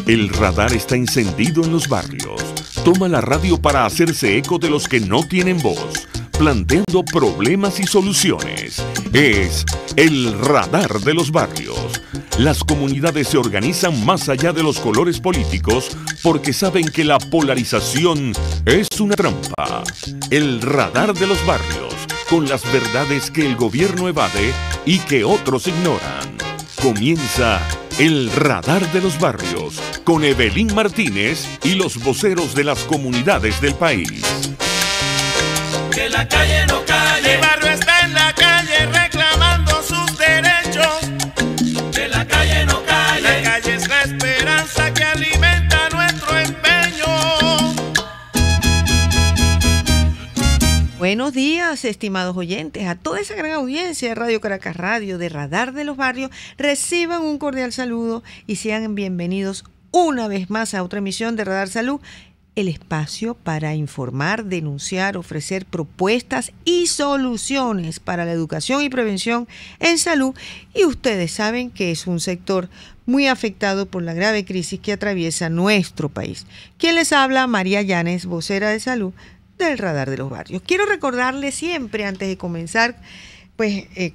El radar está encendido en los barrios. Toma la radio para hacerse eco de los que no tienen voz, planteando problemas y soluciones. Es el radar de los barrios. Las comunidades se organizan más allá de los colores políticos porque saben que la polarización es una trampa. El radar de los barrios, con las verdades que el gobierno evade y que otros ignoran. Comienza el radar de los barrios con Evelyn Martínez y los voceros de las comunidades del país. Que la calle no calle, el barrio está en la calle reclamando sus derechos. Que la calle no calle, la calle es la esperanza que alimenta nuestro empeño. Buenos días, estimados oyentes, a toda esa gran audiencia de Radio Caracas Radio, de Radar de los Barrios. Reciban un cordial saludo y sean bienvenidos una vez más a otra emisión de Radar Salud, el espacio para informar, denunciar, ofrecer propuestas y soluciones para la educación y prevención en salud. Y ustedes saben que es un sector muy afectado por la grave crisis que atraviesa nuestro país. Quien les habla, María Llanes, vocera de salud del Radar de los Barrios. Quiero recordarles siempre, antes de comenzar,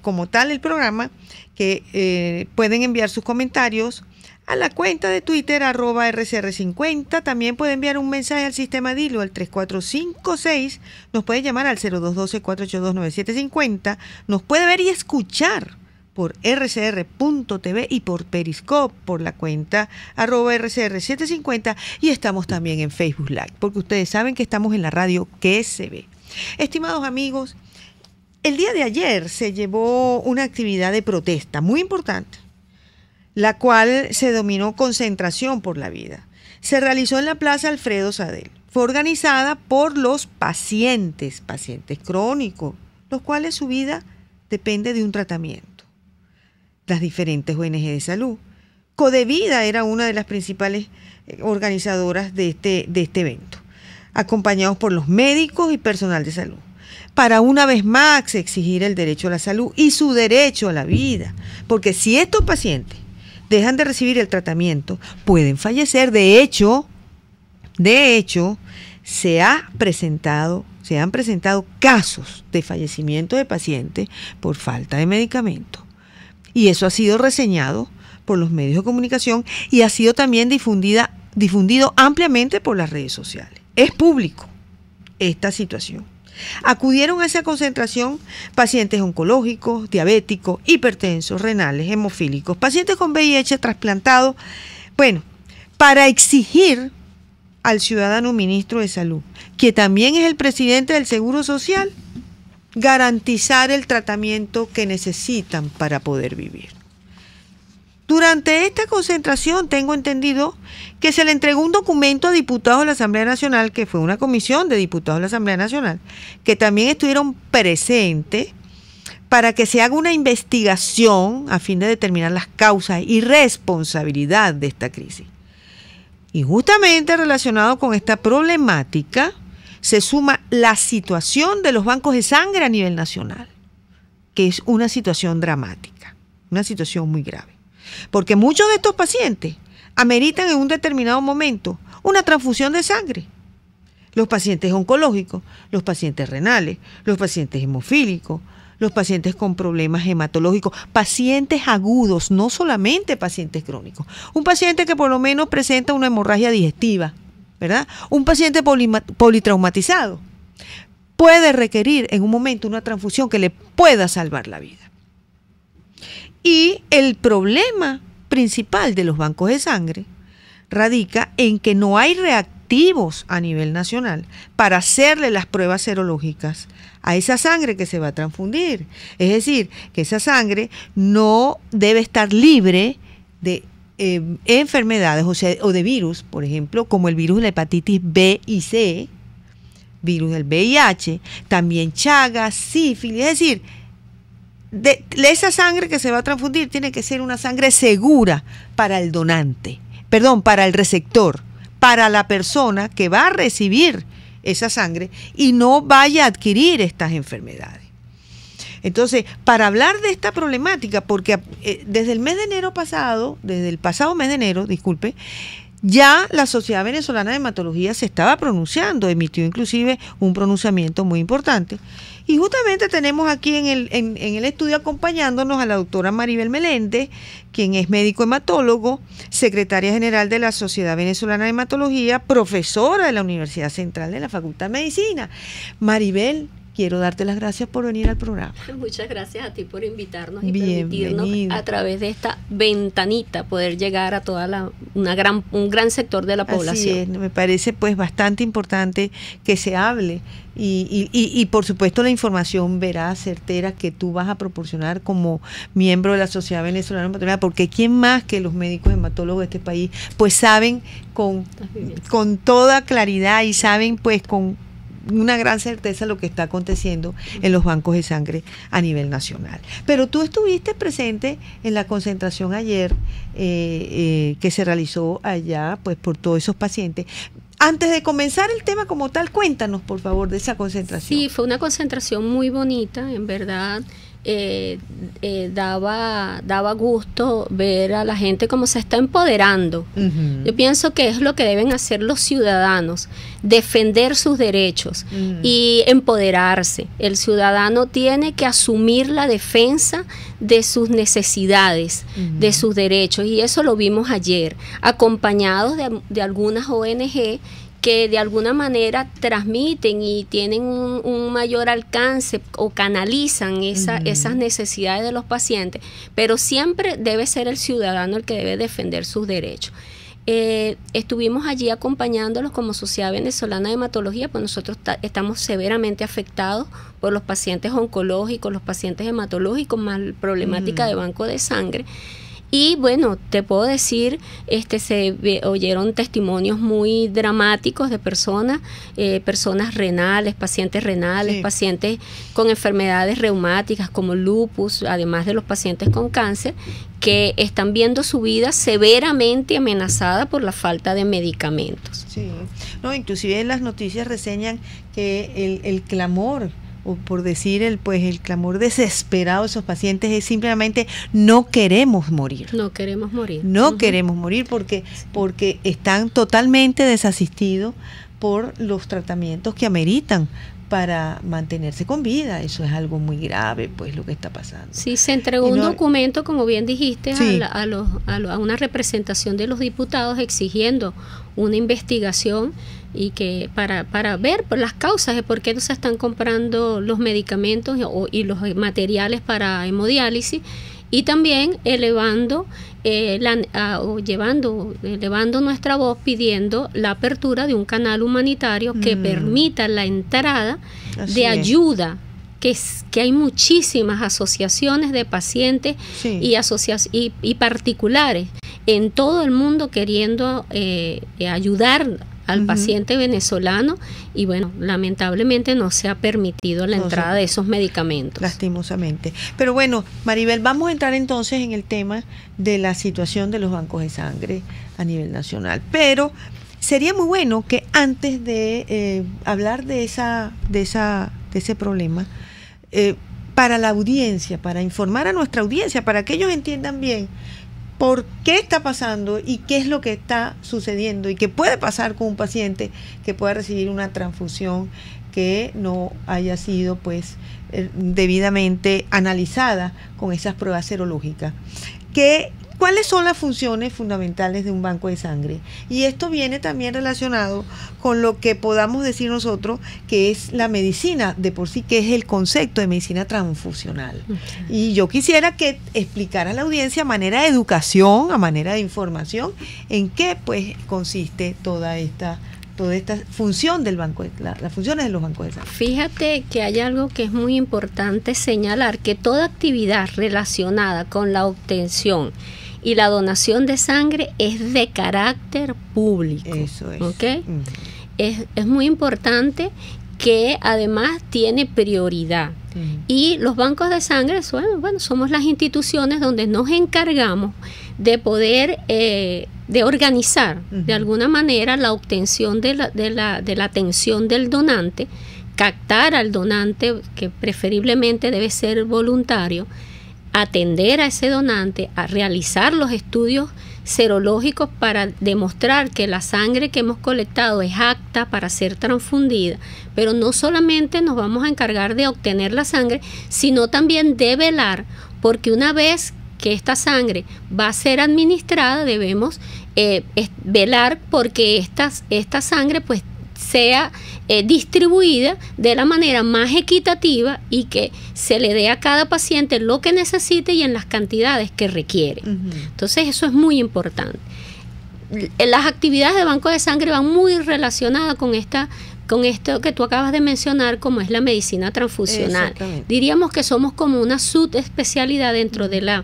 como tal el programa, que pueden enviar sus comentarios a la cuenta de Twitter, @RCR50. También puede enviar un mensaje al sistema DILO al 3456. Nos puede llamar al 0212-482-9750. Nos puede ver y escuchar por rcr.tv y por Periscope, por la cuenta @RCR750. Y estamos también en Facebook Live, porque ustedes saben que estamos en la radio que se ve. Estimados amigos, el día de ayer se llevó una actividad de protesta muy importante, la cual se denominó Concentración por la Vida. Se realizó en la Plaza Alfredo Sadel. Fue organizada por los pacientes crónicos, los cuales su vida depende de un tratamiento. Las diferentes ONG de salud. Codevida era una de las principales organizadoras de este evento, acompañados por los médicos y personal de salud, para una vez más exigir el derecho a la salud y su derecho a la vida, porque si estos pacientes dejan de recibir el tratamiento, pueden fallecer. De hecho, se han presentado casos de fallecimiento de pacientes por falta de medicamentos. Y eso ha sido reseñado por los medios de comunicación y ha sido también difundido ampliamente por las redes sociales. Es público esta situación. Acudieron a esa concentración pacientes oncológicos, diabéticos, hipertensos, renales, hemofílicos, pacientes con VIH trasplantados, para exigir al ciudadano ministro de Salud, que también es el presidente del Seguro Social, garantizar el tratamiento que necesitan para poder vivir. Durante esta concentración tengo entendido que se le entregó un documento a diputados de la Asamblea Nacional, que fue una comisión de diputados de la Asamblea Nacional, que también estuvieron presentes para que se haga una investigación a fin de determinar las causas y responsabilidad de esta crisis. Y justamente relacionado con esta problemática, se suma la situación de los bancos de sangre a nivel nacional, que es una situación dramática, una situación muy grave. Porque muchos de estos pacientes ameritan en un determinado momento una transfusión de sangre. Los pacientes oncológicos, los pacientes renales, los pacientes hemofílicos, los pacientes con problemas hematológicos, pacientes agudos, no solamente pacientes crónicos. Un paciente que por lo menos presenta una hemorragia digestiva, ¿verdad? Un paciente politraumatizado puede requerir en un momento una transfusión que le pueda salvar la vida. Y el problema principal de los bancos de sangre radica en que no hay reactivos a nivel nacional para hacerle las pruebas serológicas a esa sangre que se va a transfundir. Es decir, que esa sangre no debe estar libre de enfermedades o de virus, por ejemplo, como el virus de la hepatitis B y C, virus del VIH, también Chagas, sífilis. Es decir, esa sangre que se va a transfundir tiene que ser una sangre segura para el donante, para el receptor, para la persona que va a recibir esa sangre y no vaya a adquirir estas enfermedades. Entonces, para hablar de esta problemática, porque desde el pasado mes de enero, ya la Sociedad Venezolana de Hematología se estaba pronunciando, emitió inclusive un pronunciamiento muy importante. Y justamente tenemos aquí en el estudio acompañándonos a la doctora Maribel Meléndez, quien es médico hematólogo, secretaria general de la Sociedad Venezolana de Hematología, profesora de la Universidad Central de la Facultad de Medicina. Maribel, quiero darte las gracias por venir al programa. Muchas gracias a ti por invitarnos y permitirnos a través de esta ventanita poder llegar a toda un gran sector de la población. Así es, me parece pues bastante importante que se hable y por supuesto la información veraz, certera que tú vas a proporcionar como miembro de la Sociedad Venezolana de Hematología, porque quién más que los médicos hematólogos de este país pues saben con toda claridad y saben pues con una gran certeza lo que está aconteciendo en los bancos de sangre a nivel nacional. Pero tú estuviste presente en la concentración ayer que se realizó allá pues por todos esos pacientes. Antes de comenzar el tema como tal, cuéntanos por favor de esa concentración. Sí, fue una concentración muy bonita, en verdad. Daba gusto ver a la gente cómo se está empoderando. Yo pienso que es lo que deben hacer los ciudadanos, defender sus derechos y empoderarse. El ciudadano tiene que asumir la defensa de sus necesidades, de sus derechos, y eso lo vimos ayer, acompañados de algunas ONG que de alguna manera transmiten y tienen un mayor alcance o canalizan esas necesidades de los pacientes, pero siempre debe ser el ciudadano el que debe defender sus derechos. Estuvimos allí acompañándolos como Sociedad Venezolana de Hematología, pues nosotros estamos severamente afectados por los pacientes oncológicos, los pacientes hematológicos, más problemática de banco de sangre. Y bueno, te puedo decir, se oyeron testimonios muy dramáticos de personas renales, pacientes con enfermedades reumáticas como lupus, además de los pacientes con cáncer, que están viendo su vida severamente amenazada por la falta de medicamentos. Sí, no, inclusive en las noticias reseñan que el clamor, o por decir el clamor desesperado de esos pacientes es simplemente no queremos morir. No queremos morir. No queremos morir porque están totalmente desasistidos por los tratamientos que ameritan para mantenerse con vida. Eso es algo muy grave, pues, lo que está pasando. Sí, se entregó un documento, como bien dijiste, sí, a una representación de los diputados exigiendo una investigación y que para ver por las causas de por qué no se están comprando los medicamentos y los materiales para hemodiálisis, y también elevando nuestra voz pidiendo la apertura de un canal humanitario que permita la entrada de ayuda, que hay muchísimas asociaciones de pacientes y particulares en todo el mundo queriendo ayudar al paciente venezolano, y bueno, lamentablemente no se ha permitido la entrada de esos medicamentos. Lastimosamente. Pero bueno, Maribel, vamos a entrar entonces en el tema de la situación de los bancos de sangre a nivel nacional. Pero sería muy bueno que antes de hablar de ese problema, para la audiencia, para informar a nuestra audiencia, para que ellos entiendan bien por qué está pasando y qué es lo que está sucediendo y qué puede pasar con un paciente que pueda recibir una transfusión que no haya sido pues debidamente analizada con esas pruebas serológicas. ¿Cuáles son las funciones fundamentales de un banco de sangre? Y esto viene también relacionado con lo que podamos decir nosotros que es la medicina de por sí, que es el concepto de medicina transfusional. Y yo quisiera que explicara a la audiencia a manera de educación, a manera de información, en qué pues consiste toda esta función del banco, las funciones de los bancos de sangre. Fíjate que hay algo que es muy importante señalar, que toda actividad relacionada con la obtención y la donación de sangre es de carácter público. Eso es. ¿Okay? Es muy importante, que además tiene prioridad. Y los bancos de sangre, bueno, somos las instituciones donde nos encargamos de poder de organizar de alguna manera la obtención de la atención del donante, captar al donante, que preferiblemente debe ser voluntario, atender a ese donante, a realizar los estudios serológicos para demostrar que la sangre que hemos colectado es apta para ser transfundida, pero no solamente nos vamos a encargar de obtener la sangre, sino también de velar, porque una vez que esta sangre va a ser administrada, debemos velar porque esta sangre pues sea distribuida de la manera más equitativa y que se le dé a cada paciente lo que necesite y en las cantidades que requiere. Entonces eso es muy importante. Las actividades de banco de sangre van muy relacionadas con esto que tú acabas de mencionar, como es la medicina transfusional. Diríamos que somos como una subespecialidad dentro de la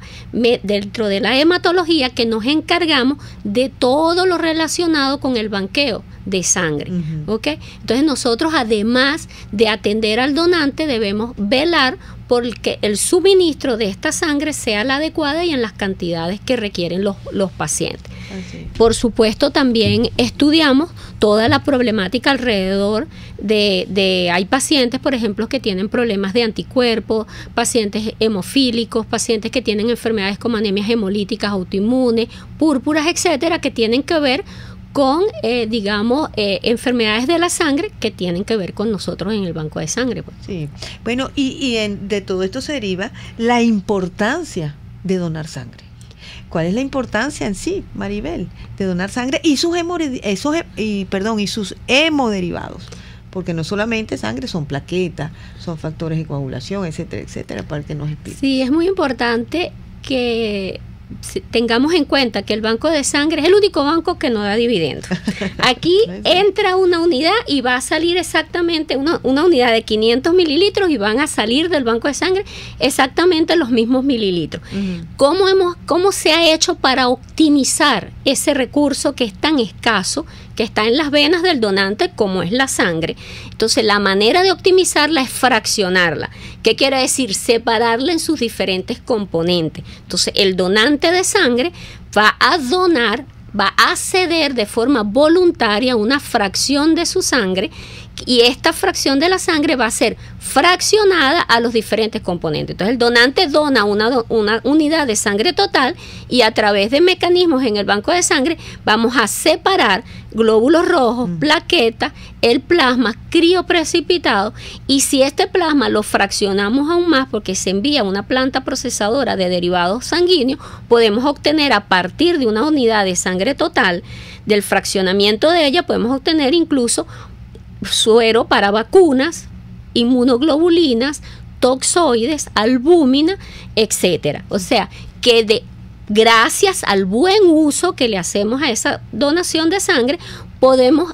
hematología, que nos encargamos de todo lo relacionado con el banqueo de sangre. ¿Okay? Entonces nosotros, además de atender al donante, debemos velar porque el suministro de esta sangre sea la adecuada y en las cantidades que requieren los pacientes. Por supuesto, también estudiamos toda la problemática alrededor hay pacientes, por ejemplo, que tienen problemas de anticuerpos, pacientes hemofílicos, pacientes que tienen enfermedades como anemias hemolíticas autoinmunes, púrpuras, etcétera, que tienen que ver con, enfermedades de la sangre que tienen que ver con nosotros en el banco de sangre. Pues. Sí, bueno, de todo esto se deriva la importancia de donar sangre. ¿Cuál es la importancia en sí, Maribel, de donar sangre y sus hemoderivados? Porque no solamente sangre, son plaquetas, son factores de coagulación, etcétera, etcétera, para que nos explique. Sí, es muy importante que tengamos en cuenta que el banco de sangre es el único banco que no da dividendos. Aquí entra una unidad y va a salir exactamente una unidad de 500 mililitros y van a salir del banco de sangre exactamente los mismos mililitros. ¿Cómo se ha hecho para optimizar ese recurso que es tan escaso, que está en las venas del donante, como es la sangre? Entonces, la manera de optimizarla es fraccionarla. ¿Qué quiere decir? Separarla en sus diferentes componentes. Entonces, el donante de sangre va a ceder de forma voluntaria una fracción de su sangre, y esta fracción de la sangre va a ser fraccionada a los diferentes componentes. Entonces el donante dona una unidad de sangre total, y a través de mecanismos en el banco de sangre vamos a separar glóbulos rojos, plaquetas, el plasma crioprecipitado, y si este plasma lo fraccionamos aún más porque se envía a una planta procesadora de derivados sanguíneos, podemos obtener, a partir de una unidad de sangre total, del fraccionamiento de ella, podemos obtener incluso suero para vacunas, inmunoglobulinas, toxoides, albúmina, etcétera. O sea, que gracias al buen uso que le hacemos a esa donación de sangre, podemos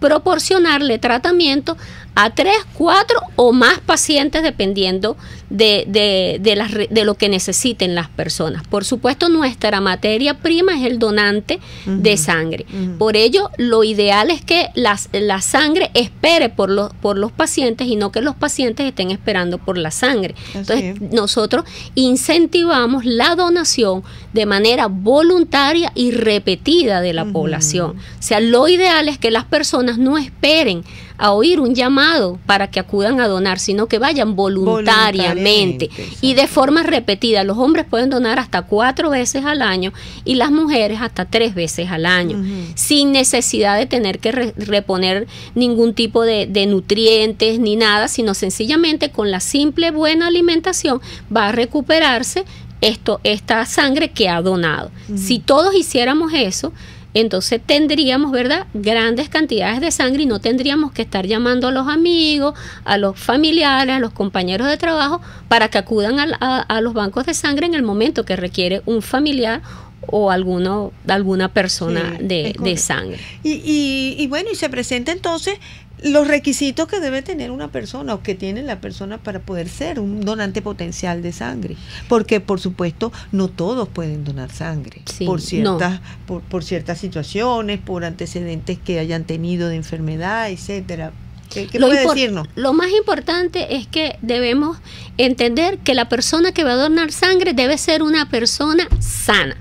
proporcionarle tratamiento a 3, 4 o más pacientes, dependiendo de lo que necesiten las personas. Por supuesto, nuestra materia prima es el donante de sangre. Por ello, lo ideal es que la sangre espere por los pacientes, y no que los pacientes estén esperando por la sangre. Entonces, nosotros incentivamos la donación de manera voluntaria y repetida de la población. O sea, lo ideal es que las personas no esperen a oír un llamado para que acudan a donar, sino que vayan voluntariamente y de forma repetida. Los hombres pueden donar hasta 4 veces al año y las mujeres hasta 3 veces al año, sin necesidad de tener que reponer ningún tipo de nutrientes ni nada, sino sencillamente con la simple buena alimentación va a recuperarse esta sangre que ha donado. Si todos hiciéramos eso, entonces tendríamos, ¿verdad?, grandes cantidades de sangre, y no tendríamos que estar llamando a los amigos, a los familiares, a los compañeros de trabajo para que acudan a los bancos de sangre en el momento que requiere un familiar o alguna persona de sangre. Y bueno, y se presenta entonces los requisitos que debe tener una persona, o que tiene la persona, para poder ser un donante potencial de sangre, porque por supuesto no todos pueden donar sangre, por ciertas situaciones, por antecedentes que hayan tenido de enfermedad, etcétera. ¿Qué puede decirnos? Lo más importante es que debemos entender que la persona que va a donar sangre debe ser una persona sana,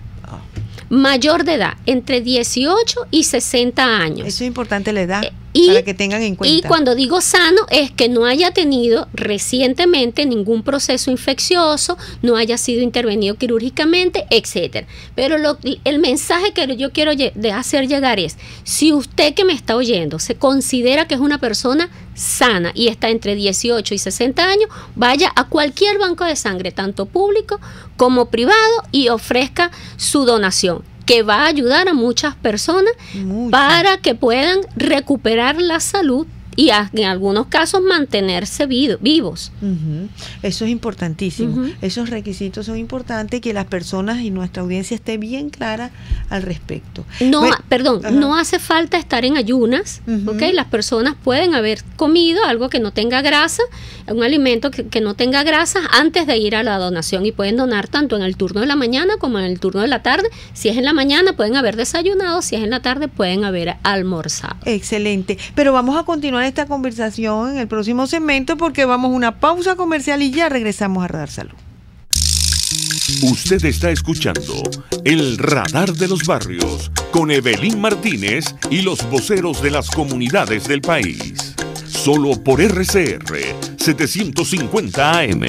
mayor de edad, entre 18 y 60 años. Eso es importante, la edad. para que tengan en cuenta. Y cuando digo sano es que no haya tenido recientemente ningún proceso infeccioso, no haya sido intervenido quirúrgicamente, etcétera. Pero el mensaje que yo quiero hacer llegar es, si usted que me está oyendo se considera que es una persona sana y está entre 18 y 60 años, vaya a cualquier banco de sangre, tanto público como privado, y ofrezca su donación, que va a ayudar a muchas personas para que puedan recuperar la salud y en algunos casos mantenerse vivos. Eso es importantísimo. Esos requisitos son importantes, que las personas y nuestra audiencia esté bien clara al respecto. No hace falta estar en ayunas, ¿okay? Las personas pueden haber comido algo que no tenga grasa, un alimento que no tenga grasa antes de ir a la donación, y pueden donar tanto en el turno de la mañana como en el turno de la tarde. Si es en la mañana pueden haber desayunado, si es en la tarde pueden haber almorzado. Excelente, pero vamos a continuar esta conversación en el próximo segmento, porque vamos a una pausa comercial y ya regresamos a Radar Salud. Usted está escuchando El Radar de los Barrios con Evelyn Martínez y los voceros de las comunidades del país. Solo por RCR 750 AM.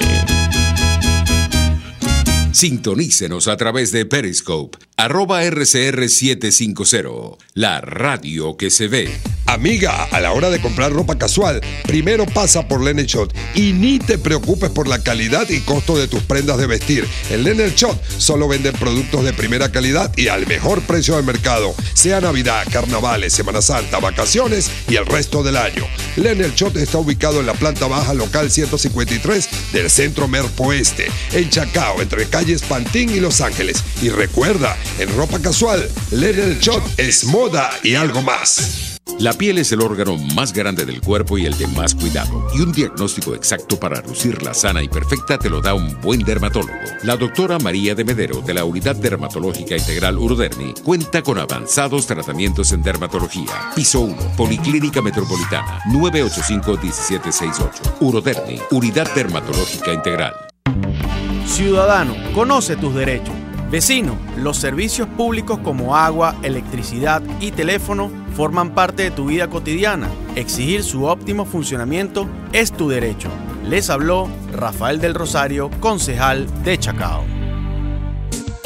Sintonícenos a través de Periscope, @RCR750, la radio que se ve. Amiga, a la hora de comprar ropa casual, primero pasa por Linen Shop y ni te preocupes por la calidad y costo de tus prendas de vestir. En Linen Shop solo venden productos de primera calidad y al mejor precio del mercado, sea Navidad, carnavales, Semana Santa, vacaciones y el resto del año. Linen Shop está ubicado en la planta baja local 153 del Centro Merpo Oeste, en Chacao, entre calles Pantín y Los Ángeles. Y recuerda, en ropa casual, Linen Shop es moda y algo más. La piel es el órgano más grande del cuerpo y el de más cuidado. Y un diagnóstico exacto para lucirla sana y perfecta te lo da un buen dermatólogo. La doctora María de Medero, de la Unidad Dermatológica Integral Urodermi, cuenta con avanzados tratamientos en dermatología. Piso 1, Policlínica Metropolitana, 985-1768. Urodermi, Unidad Dermatológica Integral. Ciudadano, conoce tus derechos. Vecino, los servicios públicos como agua, electricidad y teléfono forman parte de tu vida cotidiana. Exigir su óptimo funcionamiento es tu derecho. Les habló Rafael del Rosario, concejal de Chacao.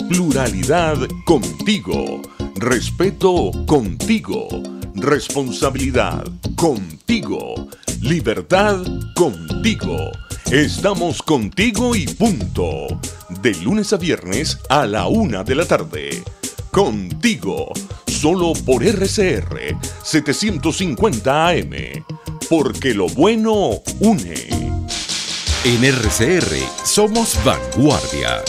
Pluralidad contigo. Respeto contigo. Responsabilidad contigo. Libertad contigo. Estamos contigo y punto. De lunes a viernes a la 1 de la tarde. Contigo. Solo por RCR 750 AM. Porque lo bueno une. En RCR somos vanguardia.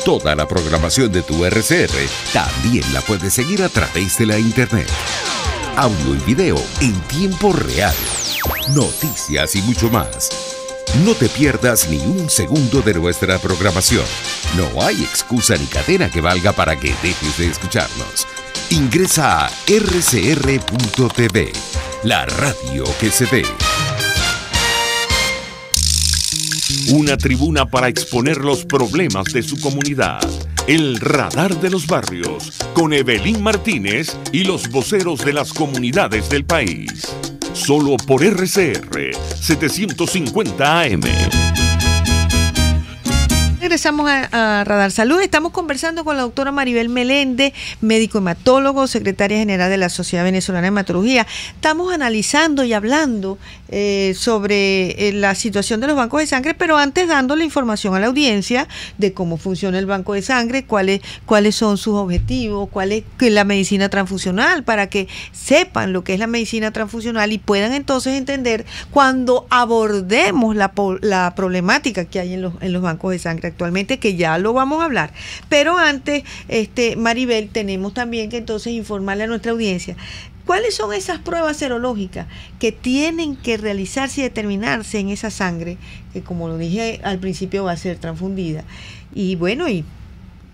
Toda la programación de tu RCR también la puedes seguir a través de la internet. Audio y video en tiempo real. Noticias y mucho más. No te pierdas ni un segundo de nuestra programación. No hay excusa ni cadena que valga para que dejes de escucharnos. Ingresa a rcr.tv, la radio que se ve. Una tribuna para exponer los problemas de su comunidad. El Radar de los Barrios, con Evelyn Martínez y los voceros de las comunidades del país. Solo por RCR 750 AM. Regresamos a Radar Salud. Estamos conversando con la doctora Maribel Meléndez, médico hematólogo, secretaria general de la Sociedad Venezolana de Hematología. Estamos analizando y hablando sobre la situación de los bancos de sangre, pero antes dando la información a la audiencia de cómo funciona el banco de sangre, cuáles son sus objetivos, cuál es la medicina transfusional, para que sepan lo que es la medicina transfusional y puedan entonces entender cuando abordemos la problemática que hay en los bancos de sangre actualmente, que ya lo vamos a hablar. Pero antes, Maribel, tenemos también que entonces informarle a nuestra audiencia cuáles son esas pruebas serológicas que tienen que realizarse y determinarse en esa sangre, que como lo dije al principio va a ser transfundida. Y bueno, y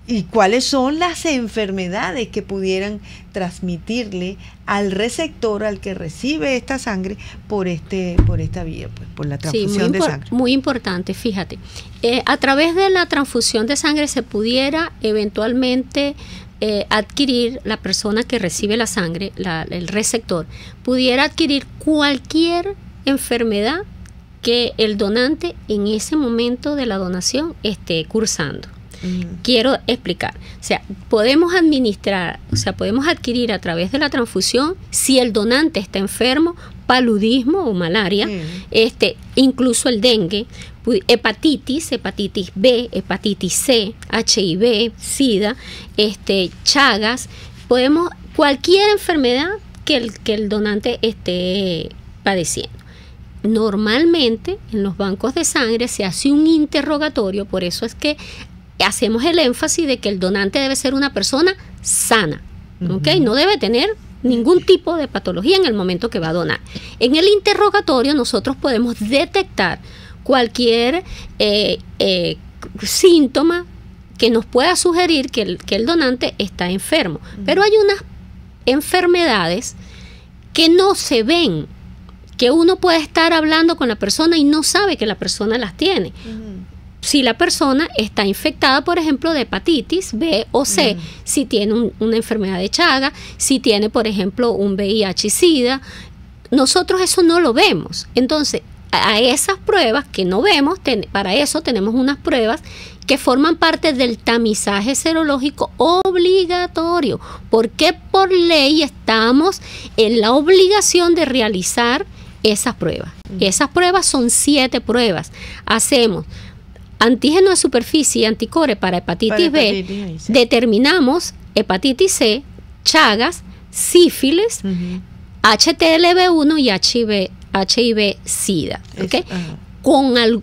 ¿Y cuáles son las enfermedades que pudieran transmitirle al receptor, al que recibe esta sangre por esta vía, pues, por la transfusión de sangre? Muy importante, fíjate. A través de la transfusión de sangre se pudiera eventualmente adquirir, la persona que recibe la sangre, el receptor, pudiera adquirir cualquier enfermedad que el donante en ese momento de la donación esté cursando. Quiero explicar, o sea, podemos adquirir a través de la transfusión, si el donante está enfermo, paludismo o malaria, incluso el dengue, hepatitis B, hepatitis C, HIV, SIDA, Chagas, cualquier enfermedad que el donante esté padeciendo. Normalmente en los bancos de sangre se hace un interrogatorio, por eso es que hacemos el énfasis de que el donante debe ser una persona sana, ¿okay? No debe tener ningún tipo de patología en el momento que va a donar. En el interrogatorio nosotros podemos detectar cualquier síntoma que nos pueda sugerir que el donante está enfermo. Pero hay unas enfermedades que no se ven, que uno puede estar hablando con la persona y no sabe que la persona las tiene. Si la persona está infectada, por ejemplo, de hepatitis B o C, si tiene una enfermedad de Chagas, si tiene, por ejemplo, un VIH y SIDA, nosotros eso no lo vemos. Entonces, a esas pruebas que no vemos, para eso tenemos unas pruebas que forman parte del tamizaje serológico obligatorio, porque por ley estamos en la obligación de realizar esas pruebas. Esas pruebas son 7 pruebas. Hacemos antígeno de superficie y anticore para hepatitis B, determinamos hepatitis C, Chagas, sífilis, HTLV1 y HIV, SIDA. ¿Okay?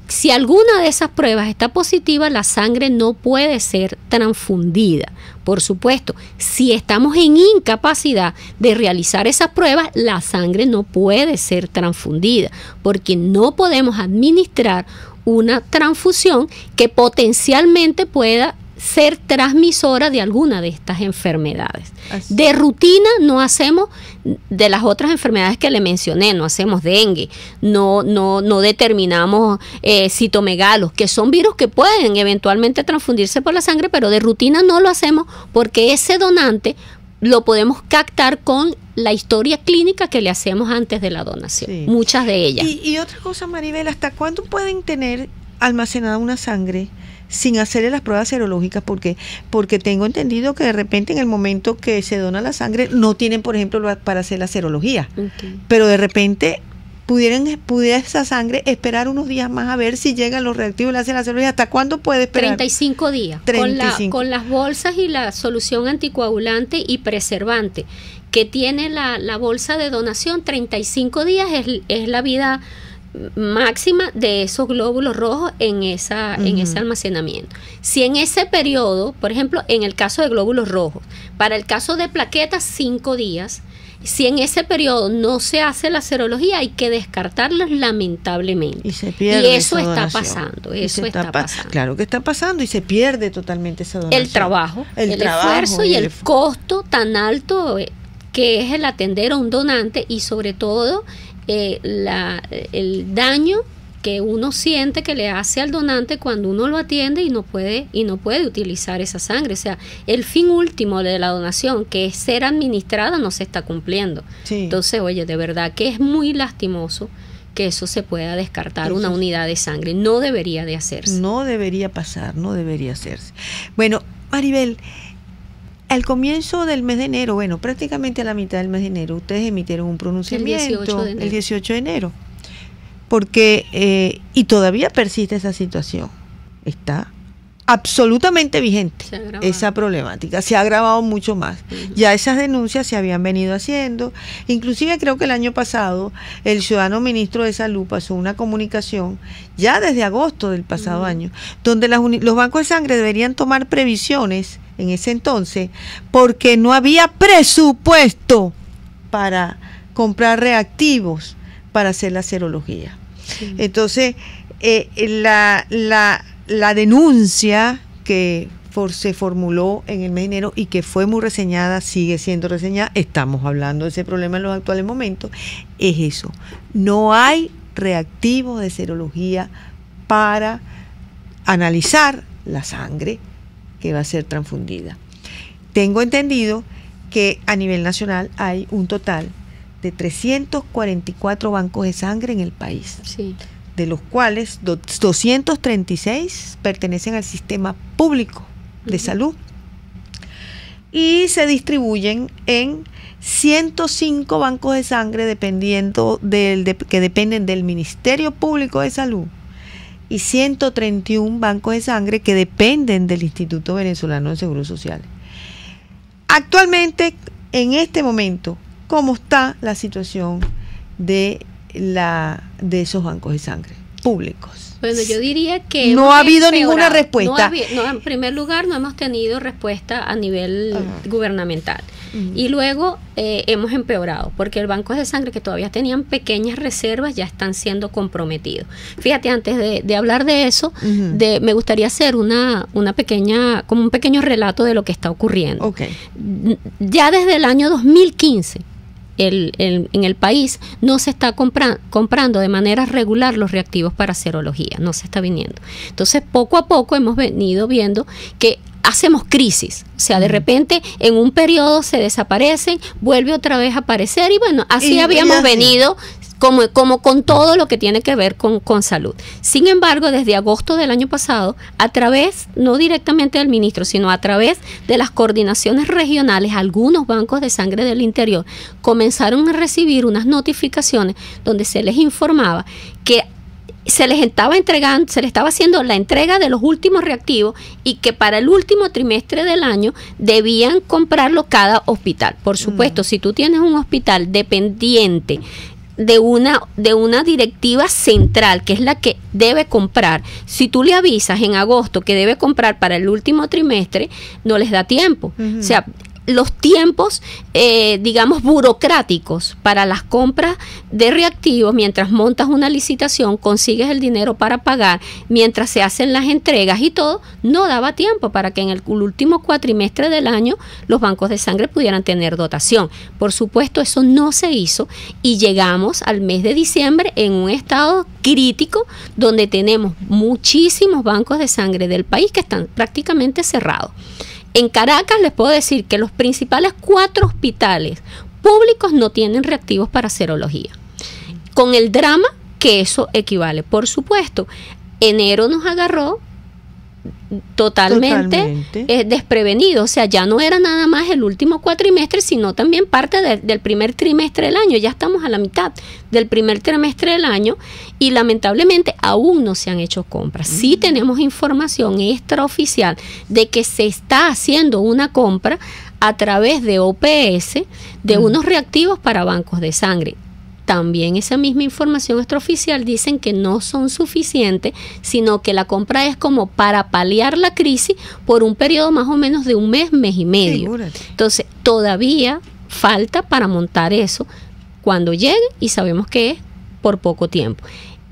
Si alguna de esas pruebas está positiva, la sangre no puede ser transfundida. Por supuesto, si estamos en incapacidad de realizar esas pruebas, la sangre no puede ser transfundida, porque no podemos administrar una transfusión que potencialmente pueda ser transmisora de alguna de estas enfermedades. De rutina no hacemos, de las otras enfermedades que le mencioné, no hacemos dengue, no determinamos citomegalos, que son virus que pueden eventualmente transfundirse por la sangre, pero de rutina no lo hacemos porque ese donante lo podemos captar con la historia clínica que le hacemos antes de la donación, muchas de ellas. Y otra cosa, Maribel, ¿hasta cuándo pueden tener almacenada una sangre sin hacerle las pruebas serológicas? Porque tengo entendido que de repente en el momento que se dona la sangre no tienen, por ejemplo, para hacer la serología, pero de repente pudiera esa sangre esperar unos días más a ver si llegan los reactivos y le hacen la serología. ¿Hasta cuándo puede esperar? 35 días. 35. Con las bolsas y la solución anticoagulante y preservante que tiene la bolsa de donación, 35 días es la vida máxima de esos glóbulos rojos en ese almacenamiento. Si en ese periodo, por ejemplo, en el caso de glóbulos rojos, para el caso de plaquetas, 5 días, si en ese periodo no se hace la serología, hay que descartarlos lamentablemente. Y se pierde. Y eso está pasando. Eso está pasando. Claro que está pasando y se pierde totalmente esa donación. El trabajo, el esfuerzo y el costo tan alto que es el atender a un donante, y sobre todo el daño que uno siente que le hace al donante cuando uno lo atiende y no puede utilizar esa sangre. O sea, el fin último de la donación, que es ser administrada, no se está cumpliendo. Entonces, oye, de verdad que es muy lastimoso que eso se pueda descartar, una unidad de sangre. No debería de hacerse. No debería pasar, no debería hacerse. Bueno, Maribel, al comienzo del mes de enero, bueno, prácticamente a la mitad del mes de enero, ustedes emitieron un pronunciamiento el 18 de enero. Porque, y todavía persiste esa situación, está absolutamente vigente esa problemática, se ha agravado mucho más. Ya esas denuncias se habían venido haciendo, inclusive creo que el año pasado el ciudadano ministro de Salud pasó una comunicación, ya desde agosto del pasado año, donde los bancos de sangre deberían tomar previsiones en ese entonces, porque no había presupuesto para comprar reactivos para hacer la serología. Entonces, la denuncia que se formuló en el mes de enero y que fue muy reseñada, sigue siendo reseñada, estamos hablando de ese problema en los actuales momentos, es eso. No hay reactivos de serología para analizar la sangre que va a ser transfundida. Tengo entendido que a nivel nacional hay un total de 344 bancos de sangre en el país, Sí. de los cuales 236 pertenecen al sistema público de salud y se distribuyen en 105 bancos de sangre que dependen del Ministerio Público de Salud y 131 bancos de sangre que dependen del Instituto Venezolano de Seguro Social. Actualmente, en este momento, ¿cómo está la situación de esos bancos de sangre públicos? Bueno, yo diría que no ha habido ninguna respuesta. En primer lugar, no hemos tenido respuesta a nivel gubernamental. Y luego hemos empeorado, porque el banco de sangre que todavía tenían pequeñas reservas ya están siendo comprometidos. Fíjate, antes de hablar de eso, me gustaría hacer un pequeño relato de lo que está ocurriendo. Okay. Ya desde el año 2015, en el país no se está comprando de manera regular los reactivos para serología, no se está viniendo. Entonces, poco a poco hemos venido viendo que hacemos crisis, o sea, de repente en un periodo se desaparecen, vuelve otra vez a aparecer y bueno, así habíamos venido como con todo lo que tiene que ver con salud. Sin embargo, desde agosto del año pasado, a través, no directamente del ministro, sino a través de las coordinaciones regionales, algunos bancos de sangre del interior comenzaron a recibir unas notificaciones donde se les informaba que se les estaba haciendo la entrega de los últimos reactivos y que para el último trimestre del año debían comprarlo cada hospital. Por supuesto, si tú tienes un hospital dependiente de una directiva central, que es la que debe comprar, si tú le avisas en agosto que debe comprar para el último trimestre, no les da tiempo. O sea, los tiempos, digamos, burocráticos para las compras de reactivos, mientras montas una licitación, consigues el dinero para pagar, mientras se hacen las entregas y todo, no daba tiempo para que en el último cuatrimestre del año los bancos de sangre pudieran tener dotación. Por supuesto, eso no se hizo y llegamos al mes de diciembre en un estado crítico donde tenemos muchísimos bancos de sangre del país que están prácticamente cerrados. En Caracas les puedo decir que los principales 4 hospitales públicos no tienen reactivos para serología, con el drama que eso equivale. Por supuesto, enero nos agarró totalmente. Desprevenido, o sea, ya no era nada más el último cuatrimestre, sino también parte del primer trimestre del año. Ya estamos a la mitad del primer trimestre del año y lamentablemente aún no se han hecho compras. Sí tenemos información extraoficial de que se está haciendo una compra a través de OPS de unos reactivos para bancos de sangre. También esa misma información extraoficial dicen que no son suficientes, sino que la compra es como para paliar la crisis por un periodo más o menos de un mes y medio. Figúrate. Entonces, todavía falta para montar eso cuando llegue y sabemos que es por poco tiempo.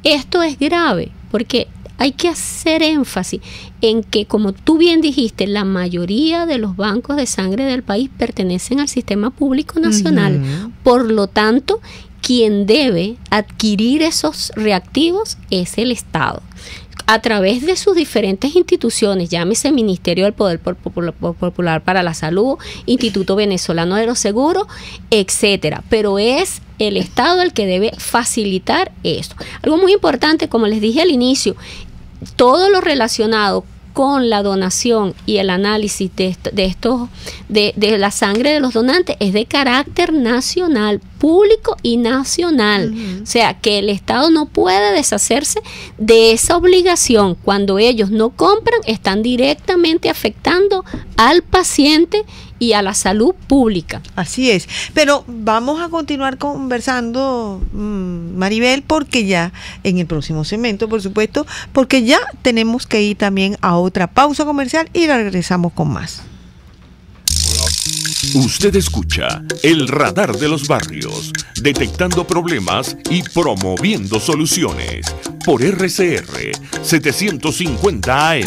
Esto es grave porque hay que hacer énfasis en que, como tú bien dijiste, la mayoría de los bancos de sangre del país pertenecen al sistema público nacional. Por lo tanto, quien debe adquirir esos reactivos es el Estado, a través de sus diferentes instituciones, llámese Ministerio del Poder Popular para la Salud, Instituto Venezolano de los Seguros, etcétera. Pero es el Estado el que debe facilitar esto. Algo muy importante, como les dije al inicio, todo lo relacionado con la donación y el análisis de la sangre de los donantes es de carácter nacional, público y nacional. O sea, que el Estado no puede deshacerse de esa obligación. Cuando ellos no compran, están directamente afectando al paciente y a la salud pública. Así es, pero vamos a continuar conversando, Maribel, porque ya en el próximo segmento, por supuesto, porque ya tenemos que ir también a otra pausa comercial y regresamos con más. Usted escucha El Radar de los Barrios, detectando problemas y promoviendo soluciones por RCR 750 AM.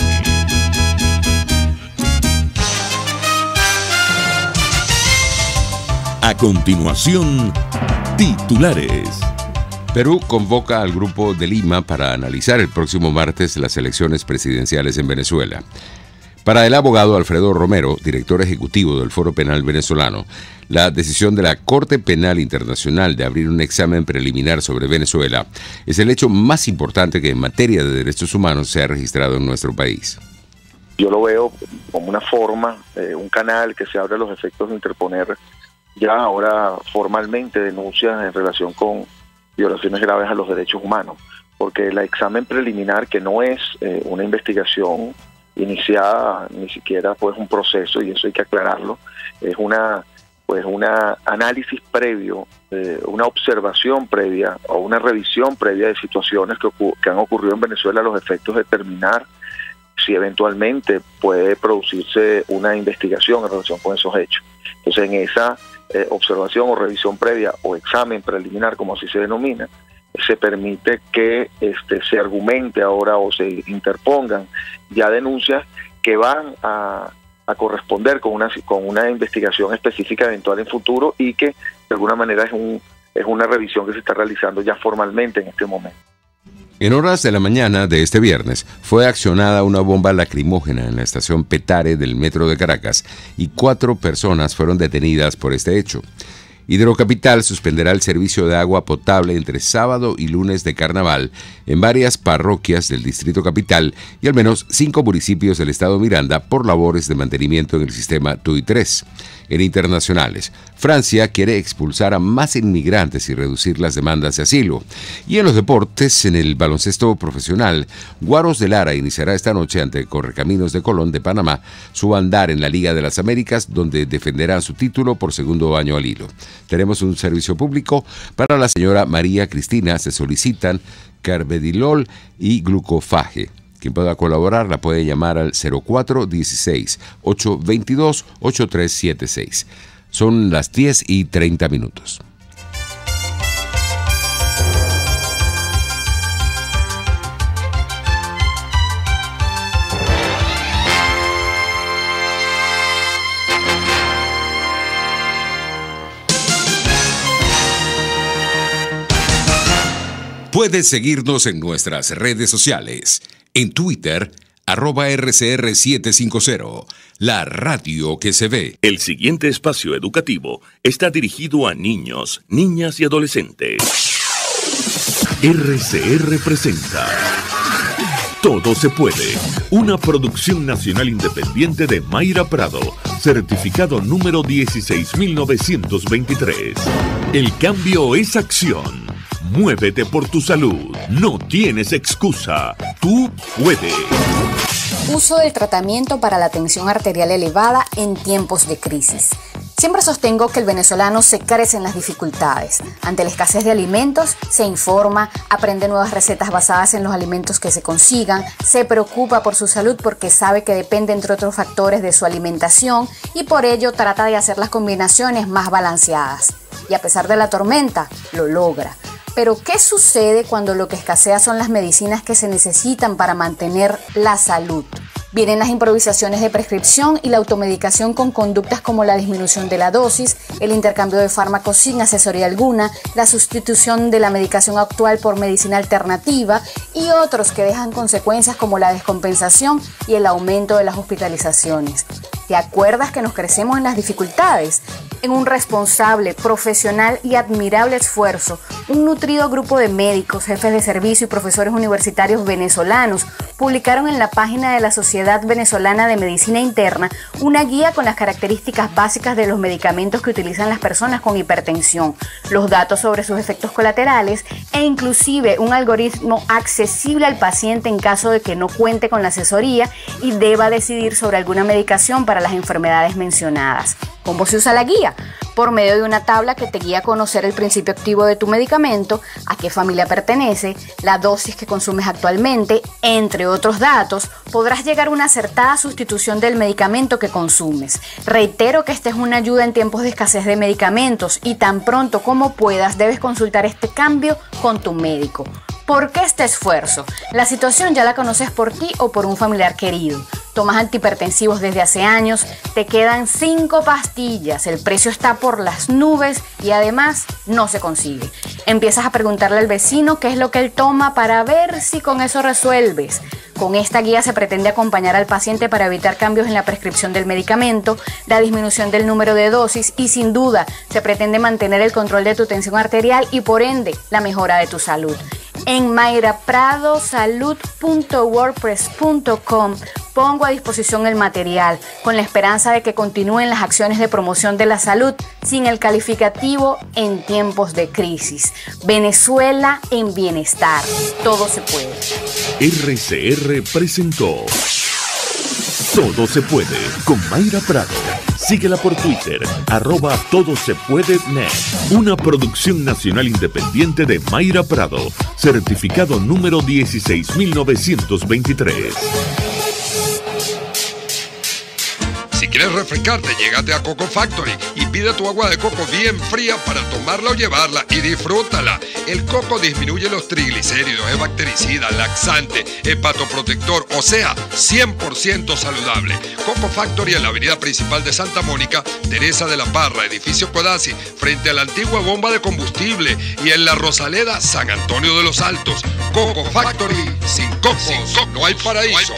A continuación, titulares. Perú convoca al Grupo de Lima para analizar el próximo martes las elecciones presidenciales en Venezuela. Para el abogado Alfredo Romero, director ejecutivo del Foro Penal Venezolano, la decisión de la Corte Penal Internacional de abrir un examen preliminar sobre Venezuela es el hecho más importante que en materia de derechos humanos se ha registrado en nuestro país. Yo lo veo como una forma, un canal que se abre a los efectos de interponer ya ahora formalmente denuncias en relación con violaciones graves a los derechos humanos, porque el examen preliminar, que no es una investigación iniciada, ni siquiera pues un proceso, y eso hay que aclararlo, es una análisis previo, una observación previa o una revisión previa de situaciones que han ocurrido en Venezuela a los efectos de determinar si eventualmente puede producirse una investigación en relación con esos hechos. Entonces, en esa observación o revisión previa o examen preliminar, como así se denomina, se permite que se argumente ahora o se interpongan ya denuncias que van a corresponder con una investigación específica eventual en futuro, y que de alguna manera es una revisión que se está realizando ya formalmente en este momento. En horas de la mañana de este viernes fue accionada una bomba lacrimógena en la estación Petare del Metro de Caracas y 4 personas fueron detenidas por este hecho. Hidrocapital suspenderá el servicio de agua potable entre sábado y lunes de carnaval en varias parroquias del Distrito Capital y al menos 5 municipios del estado Miranda por labores de mantenimiento en el sistema TUI 3. En internacionales, Francia quiere expulsar a más inmigrantes y reducir las demandas de asilo. Y en los deportes, en el baloncesto profesional, Guaros de Lara iniciará esta noche ante Correcaminos de Colón de Panamá su andar en la Liga de las Américas, donde defenderán su título por segundo año al hilo. Tenemos un servicio público para la señora María Cristina. Se solicitan carvedilol y glucofaje. Quien pueda colaborar la puede llamar al 0416-822-8376. Son las 10:30. Puedes seguirnos en nuestras redes sociales. En Twitter, @RCR750, la radio que se ve. El siguiente espacio educativo está dirigido a niños, niñas y adolescentes. RCR presenta Todo se puede, una producción nacional independiente de Mayra Prado, certificado número 16923. El cambio es acción. Muévete por tu salud. No tienes excusa. Tú puedes. Uso del tratamiento para la tensión arterial elevada en tiempos de crisis. Siempre sostengo que el venezolano se crece en las dificultades. Ante la escasez de alimentos, se informa, aprende nuevas recetas basadas en los alimentos que se consigan, se preocupa por su salud porque sabe que depende, entre otros factores, de su alimentación, y por ello trata de hacer las combinaciones más balanceadas. Y a pesar de la tormenta, lo logra. Pero ¿qué sucede cuando lo que escasea son las medicinas que se necesitan para mantener la salud? Vienen las improvisaciones de prescripción y la automedicación con conductas como la disminución de la dosis, el intercambio de fármacos sin asesoría alguna, la sustitución de la medicación actual por medicina alternativa y otros que dejan consecuencias como la descompensación y el aumento de las hospitalizaciones. ¿Te acuerdas que nos crecemos en las dificultades? En un responsable, profesional y admirable esfuerzo, un nutrido grupo de médicos, jefes de servicio y profesores universitarios venezolanos publicaron en la página de la Sociedad Venezolana de Medicina Interna una guía con las características básicas de los medicamentos que utilizan las personas con hipertensión, los datos sobre sus efectos colaterales e inclusive un algoritmo accesible al paciente en caso de que no cuente con la asesoría y deba decidir sobre alguna medicación para las enfermedades mencionadas. ¿Cómo se usa la guía? Por medio de una tabla que te guía a conocer el principio activo de tu medicamento, a qué familia pertenece, la dosis que consumes actualmente, entre otros datos, podrás llegar a una acertada sustitución del medicamento que consumes. Reitero que esta es una ayuda en tiempos de escasez de medicamentos y tan pronto como puedas debes consultar este cambio con tu médico. ¿Por qué este esfuerzo? La situación ya la conoces por ti o por un familiar querido. tomas antihipertensivos desde hace años, te quedan 5 pastillas, el precio está por las nubes y además no se consigue. Empiezas a preguntarle al vecino qué es lo que él toma para ver si con eso resuelves. Con esta guía se pretende acompañar al paciente para evitar cambios en la prescripción del medicamento, la disminución del número de dosis y sin duda se pretende mantener el control de tu tensión arterial y por ende la mejora de tu salud. En mayrapradosalud.wordpress.com pongo a disposición el material con la esperanza de que continúen las acciones de promoción de la salud sin el calificativo en tiempos de crisis. Venezuela en bienestar. Todo se puede. RCR presentó Todo se puede con Mayra Prado. Síguela por Twitter, @todosepuede.net. Una producción nacional independiente de Mayra Prado, certificado número 16923. Si quieres refrescarte, llégate a Coco Factory y pide tu agua de coco bien fría para tomarla o llevarla y disfrútala. El coco disminuye los triglicéridos, es bactericida, laxante, hepatoprotector, o sea, 100% saludable. Coco Factory en la avenida principal de Santa Mónica, Teresa de la Parra, edificio Codazzi, frente a la antigua bomba de combustible, y en la Rosaleda, San Antonio de los Altos. Coco Factory, sin cocos, no hay paraíso.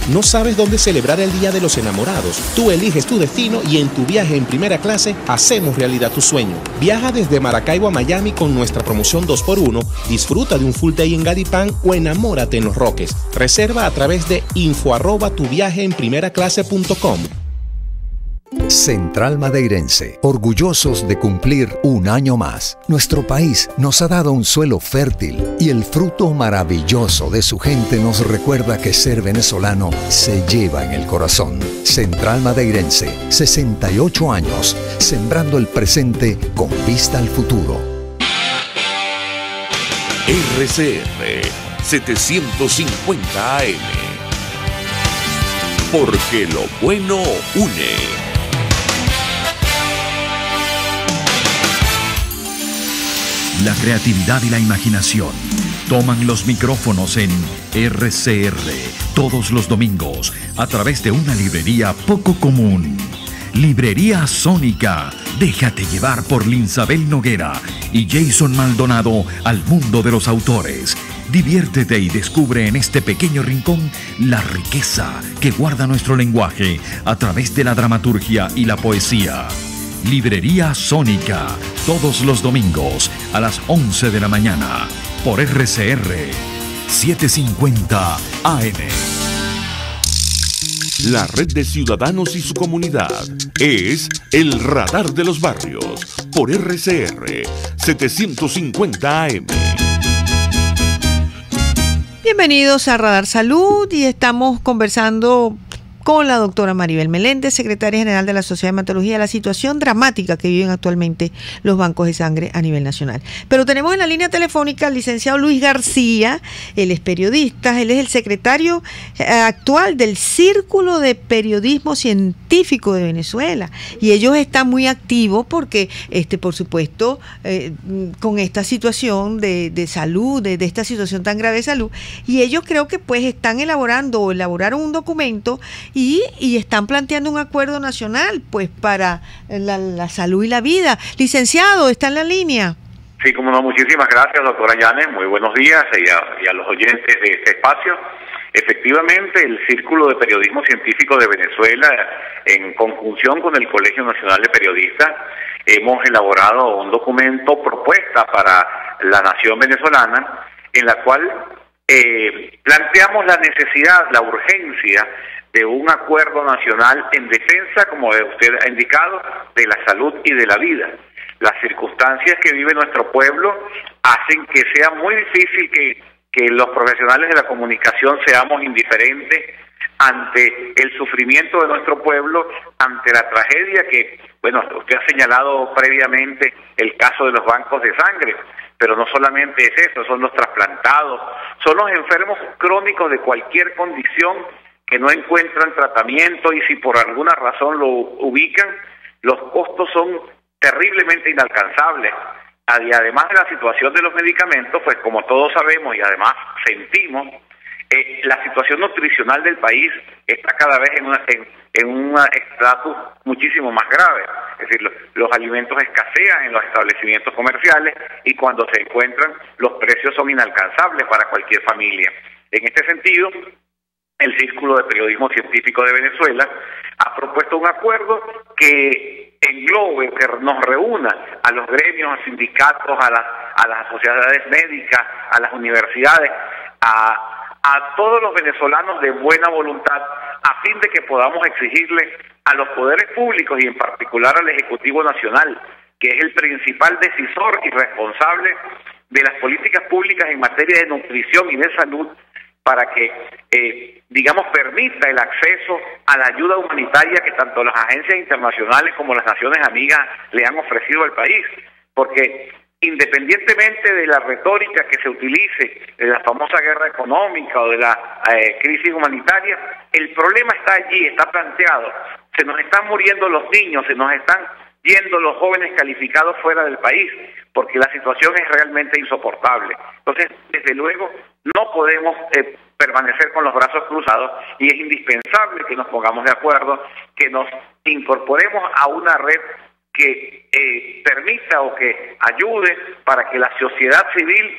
¿No sabes dónde celebrar el Día de los Enamorados? Tú eliges tu destino y en tu viaje en primera clase hacemos realidad tu sueño. Viaja desde Maracaibo a Miami con nuestra promoción 2x1, disfruta de un full day en Gadipán o enamórate en Los Roques. Reserva a través de info@tuviajeenprimeraclase.com. Central Madeirense, orgullosos de cumplir un año más. Nuestro país nos ha dado un suelo fértil y el fruto maravilloso de su gente nos recuerda que ser venezolano se lleva en el corazón. Central Madeirense, 68 años, sembrando el presente con vista al futuro. RCR 750 AM. Porque lo bueno une. La creatividad y la imaginación toman los micrófonos en RCR todos los domingos a través de una librería poco común. Librería Sónica. Déjate llevar por Linsabel Noguera y Jason Maldonado al mundo de los autores. Diviértete y descubre en este pequeño rincón la riqueza que guarda nuestro lenguaje a través de la dramaturgia y la poesía. Librería Sónica, todos los domingos a las 11 de la mañana, por RCR 750 AM. La red de ciudadanos y su comunidad es el Radar de los Barrios, por RCR 750 AM. Bienvenidos a Radar Salud y estamos conversando con la doctora Maribel Meléndez, secretaria general de la Sociedad de Hematología, la situación dramática que viven actualmente los bancos de sangre a nivel nacional. Pero tenemos en la línea telefónica al licenciado Luis García, él es periodista, él es el secretario actual del Círculo de Periodismo Científico de Venezuela, y ellos están muy activos porque, por supuesto, con esta situación de salud, de esta situación tan grave de salud, y ellos creo que pues están elaboraron un documento y están planteando un acuerdo nacional pues para la salud y la vida. Licenciado, ¿está en la línea? Sí, como no, muchísimas gracias, doctora Yanes, muy buenos días y a los oyentes de este espacio. Efectivamente, el Círculo de Periodismo Científico de Venezuela, en conjunción con el Colegio Nacional de Periodistas, hemos elaborado un documento propuesta para la nación venezolana, en la cual planteamos la necesidad, la urgencia de un acuerdo nacional en defensa, como usted ha indicado, de la salud y de la vida. Las circunstancias que vive nuestro pueblo hacen que sea muy difícil que los profesionales de la comunicación seamos indiferentes ante el sufrimiento de nuestro pueblo, ante la tragedia que, bueno, usted ha señalado previamente el caso de los bancos de sangre, pero no solamente es eso, son los trasplantados, son los enfermos crónicos de cualquier condición que no encuentran tratamiento y si por alguna razón lo ubican, los costos son terriblemente inalcanzables. Y además de la situación de los medicamentos, pues como todos sabemos y además sentimos, la situación nutricional del país está cada vez en un estatus muchísimo más grave. Es decir, los alimentos escasean en los establecimientos comerciales y cuando se encuentran, los precios son inalcanzables para cualquier familia. En este sentido, el Círculo de Periodismo Científico de Venezuela ha propuesto un acuerdo que englobe, que nos reúna a los gremios, a sindicatos, a las sociedades médicas, a las universidades, a todos los venezolanos de buena voluntad, a fin de que podamos exigirle a los poderes públicos y en particular al Ejecutivo Nacional, que es el principal decisor y responsable de las políticas públicas en materia de nutrición y de salud, para que, permita el acceso a la ayuda humanitaria que tanto las agencias internacionales como las naciones amigas le han ofrecido al país. Porque independientemente de la retórica que se utilice, de la famosa guerra económica o de la crisis humanitaria, el problema está allí, está planteado. Se nos están muriendo los niños, se nos están yendo los jóvenes calificados fuera del país, porque la situación es realmente insoportable. Entonces, desde luego, no podemos permanecer con los brazos cruzados y es indispensable que nos pongamos de acuerdo, que nos incorporemos a una red que permita o que ayude para que la sociedad civil,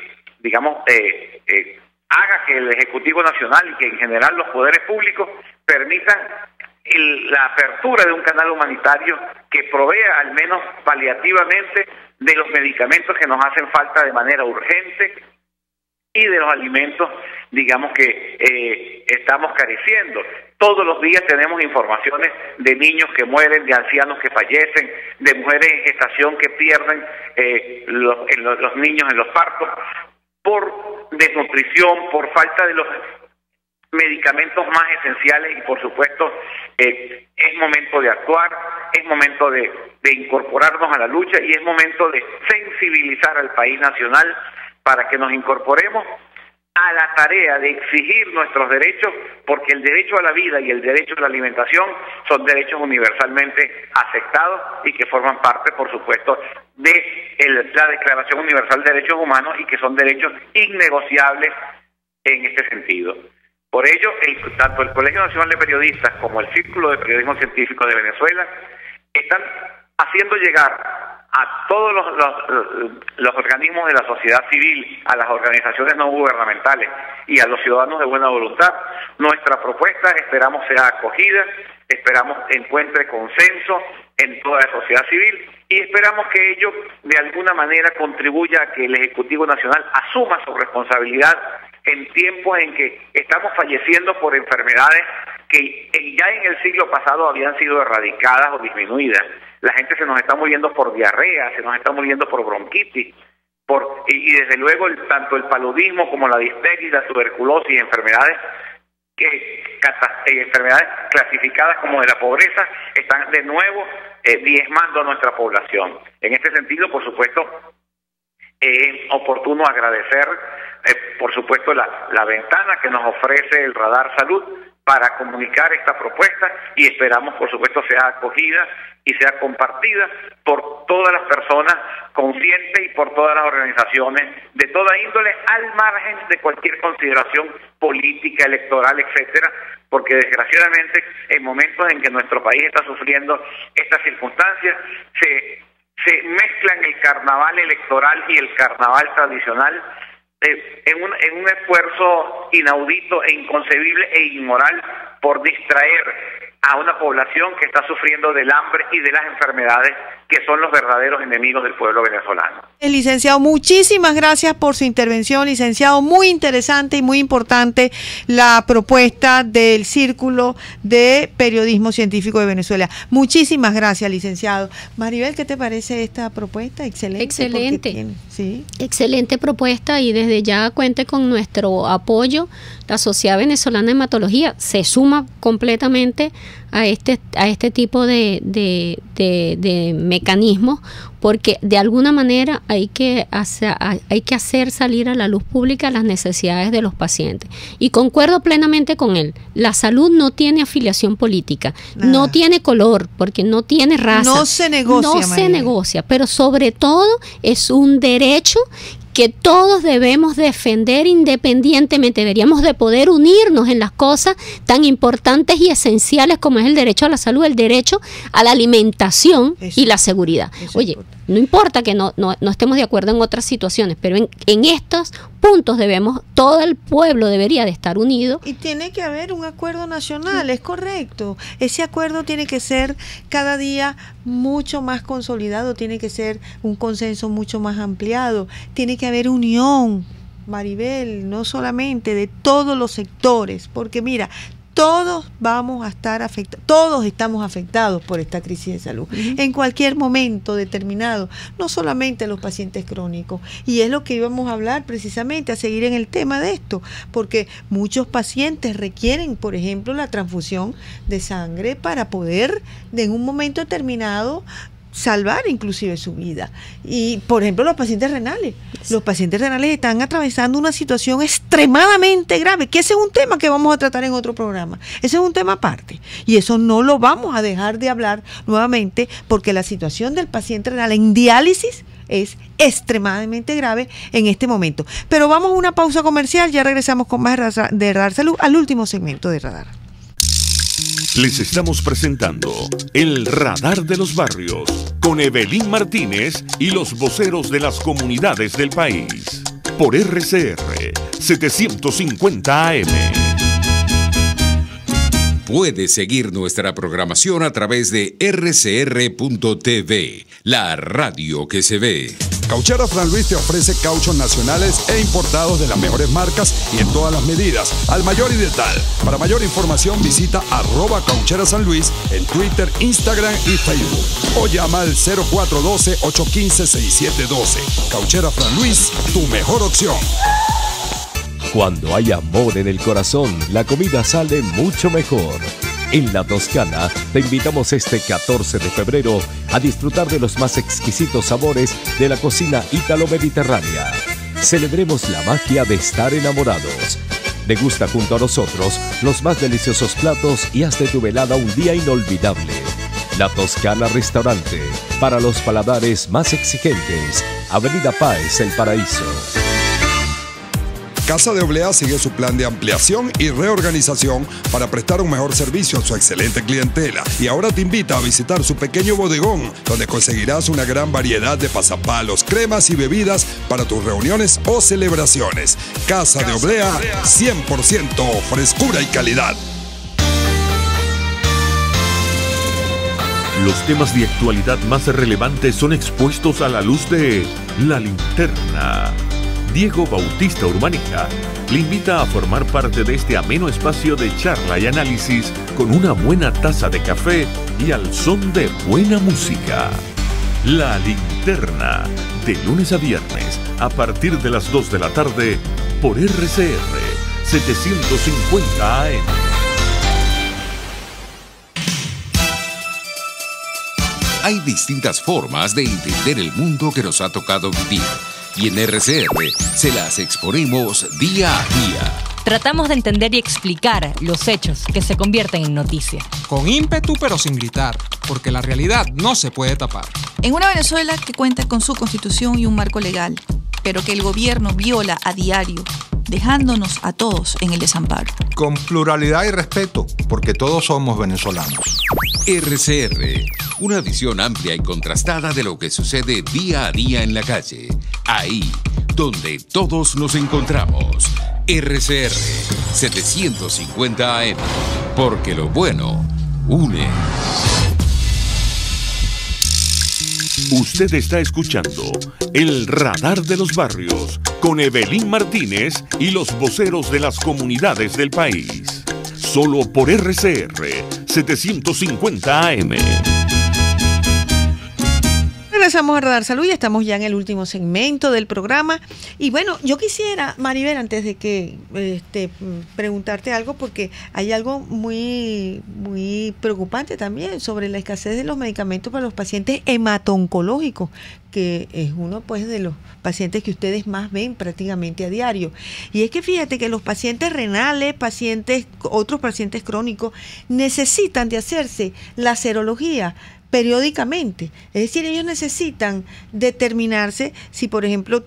haga que el Ejecutivo Nacional y que en general los poderes públicos permitan la apertura de un canal humanitario que provea al menos paliativamente de los medicamentos que nos hacen falta de manera urgente y de los alimentos, que estamos careciendo. Todos los días tenemos informaciones de niños que mueren, de ancianos que fallecen, de mujeres en gestación que pierden los niños en los partos por desnutrición, por falta de los medicamentos más esenciales y por supuesto es momento de actuar, es momento de incorporarnos a la lucha y es momento de sensibilizar al país nacional para que nos incorporemos a la tarea de exigir nuestros derechos, porque el derecho a la vida y el derecho a la alimentación son derechos universalmente aceptados y que forman parte, por supuesto, de la Declaración Universal de Derechos Humanos y que son derechos innegociables en este sentido. Por ello, tanto el Colegio Nacional de Periodistas como el Círculo de Periodismo Científico de Venezuela están haciendo llegar a todos los organismos de la sociedad civil, a las organizaciones no gubernamentales y a los ciudadanos de buena voluntad nuestra propuesta. Esperamos sea acogida, esperamos encuentre consenso en toda la sociedad civil y esperamos que ello de alguna manera contribuya a que el Ejecutivo Nacional asuma su responsabilidad en tiempos en que estamos falleciendo por enfermedades que ya en el siglo pasado habían sido erradicadas o disminuidas. La gente se nos está muriendo por diarrea, se nos está muriendo por bronquitis, y desde luego tanto el paludismo como la difteria, la tuberculosis, enfermedades clasificadas como de la pobreza, están de nuevo diezmando a nuestra población. En este sentido, por supuesto, es oportuno agradecer, por supuesto, la ventana que nos ofrece el Radar Salud para comunicar esta propuesta y esperamos, por supuesto, sea acogida y sea compartida por todas las personas conscientes y por todas las organizaciones de toda índole, al margen de cualquier consideración política, electoral, etcétera, porque desgraciadamente en momentos en que nuestro país está sufriendo estas circunstancias, se mezclan el carnaval electoral y el carnaval tradicional en un esfuerzo inaudito e inconcebible e inmoral por distraer a una población que está sufriendo del hambre y de las enfermedades que son los verdaderos enemigos del pueblo venezolano. Licenciado, muchísimas gracias por su intervención, licenciado. Muy interesante y muy importante la propuesta del Círculo de Periodismo Científico de Venezuela. Muchísimas gracias, licenciado. Maribel, ¿qué te parece esta propuesta? Excelente. Excelente. ¿Sí? Excelente propuesta y desde ya cuente con nuestro apoyo. La Sociedad Venezolana de Hematología se suma completamente a este tipo de mecanismos, porque de alguna manera hay que hacer salir a la luz pública las necesidades de los pacientes. Y concuerdo plenamente con él. La salud no tiene afiliación política, no tiene color, porque no tiene raza. No se negocia. No se negocia, pero sobre todo es un derecho que todos debemos defender independientemente. Deberíamos de poder unirnos en las cosas tan importantes y esenciales como es el derecho a la salud, el derecho a la alimentación y la seguridad. Oye, no importa que no estemos de acuerdo en otras situaciones, pero en estos puntos todo el pueblo debería de estar unido. Y tiene que haber un acuerdo nacional, es correcto. Ese acuerdo tiene que ser cada día mucho más consolidado, tiene que ser un consenso mucho más ampliado, tiene que haber unión, Maribel, no solamente de todos los sectores, porque mira, todos vamos a estar afectados, todos estamos afectados por esta crisis de salud, en cualquier momento determinado, no solamente los pacientes crónicos, y es lo que íbamos a hablar precisamente, a seguir en el tema de esto, porque muchos pacientes requieren, por ejemplo, la transfusión de sangre para poder, en un momento determinado, salvar inclusive su vida. Y por ejemplo los pacientes renales están atravesando una situación extremadamente grave, que ese es un tema que vamos a tratar en otro programa, ese es un tema aparte, y eso no lo vamos a dejar de hablar nuevamente, porque la situación del paciente renal en diálisis es extremadamente grave en este momento. Pero vamos a una pausa comercial, ya regresamos con más de Radar Salud, al último segmento de Radar. Les estamos presentando el Radar de los Barrios con Evelyn Martínez y los voceros de las comunidades del país. Por RCR 750 AM. Puedes seguir nuestra programación a través de rcr.tv, la radio que se ve. Cauchera Fran Luis te ofrece cauchos nacionales e importados de las mejores marcas y en todas las medidas, al mayor y de tal. Para mayor información visita @Cauchera San Luis en Twitter, Instagram y Facebook. O llama al 0412-815-6712. Cauchera Fran Luis, tu mejor opción. Cuando hay amor en el corazón, la comida sale mucho mejor. En La Toscana te invitamos este 14 de febrero a disfrutar de los más exquisitos sabores de la cocina ítalo-mediterránea. Celebremos la magia de estar enamorados. Degusta junto a nosotros los más deliciosos platos y haz de tu velada un día inolvidable. La Toscana Restaurante, para los paladares más exigentes. Avenida Páez, El Paraíso. Casa de Oblea sigue su plan de ampliación y reorganización para prestar un mejor servicio a su excelente clientela. Y ahora te invita a visitar su pequeño bodegón, donde conseguirás una gran variedad de pasapalos, cremas y bebidas para tus reuniones o celebraciones. Casa de Oblea, 100% frescura y calidad. Los temas de actualidad más relevantes son expuestos a la luz de La Linterna. Diego Bautista Urbaneja le invita a formar parte de este ameno espacio de charla y análisis con una buena taza de café y al son de buena música. La Linterna, de lunes a viernes, a partir de las 2 de la tarde, por RCR 750 AM. Hay distintas formas de entender el mundo que nos ha tocado vivir. Y en RCR se las exponemos día a día. Tratamos de entender y explicar los hechos que se convierten en noticia. Con ímpetu pero sin gritar, porque la realidad no se puede tapar. En una Venezuela que cuenta con su constitución y un marco legal, pero que el gobierno viola a diario, dejándonos a todos en el desamparo. Con pluralidad y respeto, porque todos somos venezolanos. RCR, una visión amplia y contrastada de lo que sucede día a día en la calle. Ahí, donde todos nos encontramos. RCR 750 AM, porque lo bueno une. Usted está escuchando el Radar de los Barrios con Evelyn Martínez y los voceros de las comunidades del país. Solo por RCR 750 AM. Regresamos a Radar Salud y estamos ya en el último segmento del programa. Y bueno, yo quisiera, Maribel, antes de que preguntarte algo, porque hay algo muy, muy preocupante también sobre la escasez de los medicamentos para los pacientes hemato-oncológicos, que es uno pues de los pacientes que ustedes más ven prácticamente a diario. Y es que fíjate que los pacientes renales, otros pacientes crónicos, necesitan de hacerse la serología periódicamente. Es decir, ellos necesitan determinarse si, por ejemplo,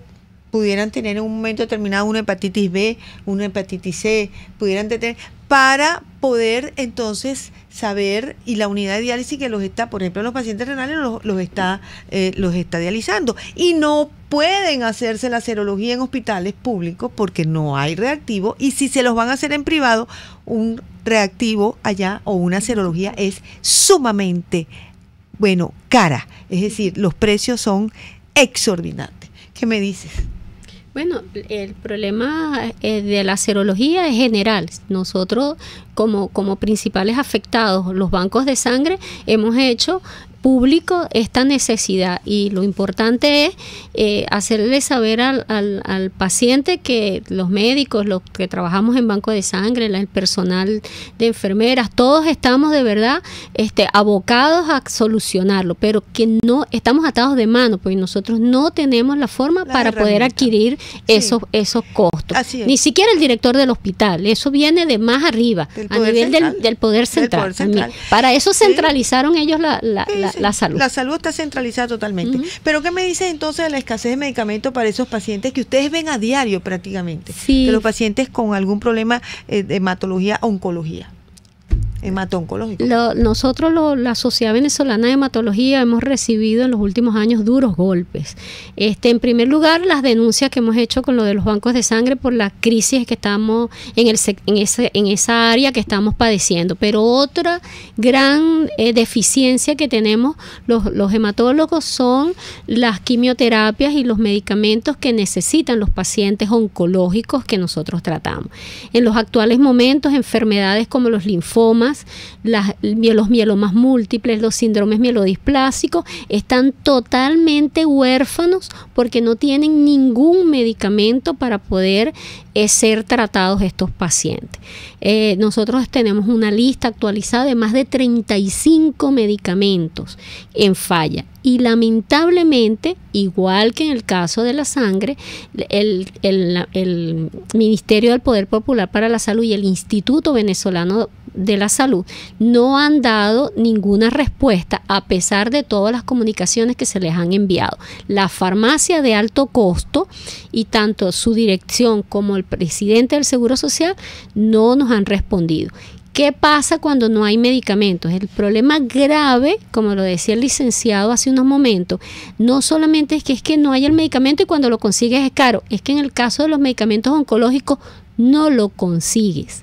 pudieran tener en un momento determinado una hepatitis B, una hepatitis C, pudieran tener, para poder entonces saber, y la unidad de diálisis que los está, por ejemplo, los pacientes renales los está dializando, y no pueden hacerse la serología en hospitales públicos porque no hay reactivo, y si se los van a hacer en privado, un reactivo allá o una serología es sumamente cara, es decir, los precios son exorbitantes. ¿Qué me dices? Bueno, el problema de la serología es general. Nosotros, como principales afectados, los bancos de sangre, hemos hecho público esta necesidad, y lo importante es hacerle saber al paciente que los médicos, los que trabajamos en banco de sangre, el personal de enfermeras, todos estamos de verdad abocados a solucionarlo, pero que no estamos atados de mano, porque nosotros no tenemos la forma para poder adquirir esos costos. Ni siquiera el director del hospital, eso viene de más arriba, a nivel del poder central. Para eso centralizaron ellos la salud. La salud está centralizada totalmente. Pero ¿qué me dices entonces de la escasez de medicamentos para esos pacientes que ustedes ven a diario prácticamente? Sí. De los pacientes con algún problema de hematología, oncología. Hemato-oncológico. Nosotros, la Sociedad Venezolana de Hematología, hemos recibido en los últimos años duros golpes. En primer lugar, las denuncias que hemos hecho con lo de los bancos de sangre por la crisis que estamos en esa área que estamos padeciendo. Pero otra gran deficiencia que tenemos los hematólogos son las quimioterapias y los medicamentos que necesitan los pacientes oncológicos que nosotros tratamos. En los actuales momentos, enfermedades como los linfomas, los mielomas múltiples, los síndromes mielodisplásicos, están totalmente huérfanos porque no tienen ningún medicamento para poder ser tratados estos pacientes. Nosotros tenemos una lista actualizada de más de 35 medicamentos en falla, y lamentablemente, igual que en el caso de la sangre, el Ministerio del Poder Popular para la Salud y el Instituto Venezolano de la Salud no han dado ninguna respuesta a pesar de todas las comunicaciones que se les han enviado. La farmacia de alto costo y tanto su dirección como el presidente del Seguro Social no nos han respondido. ¿Qué pasa cuando no hay medicamentos? El problema grave, como lo decía el licenciado hace unos momentos, no solamente es que no haya el medicamento y cuando lo consigues es caro, es que en el caso de los medicamentos oncológicos no lo consigues,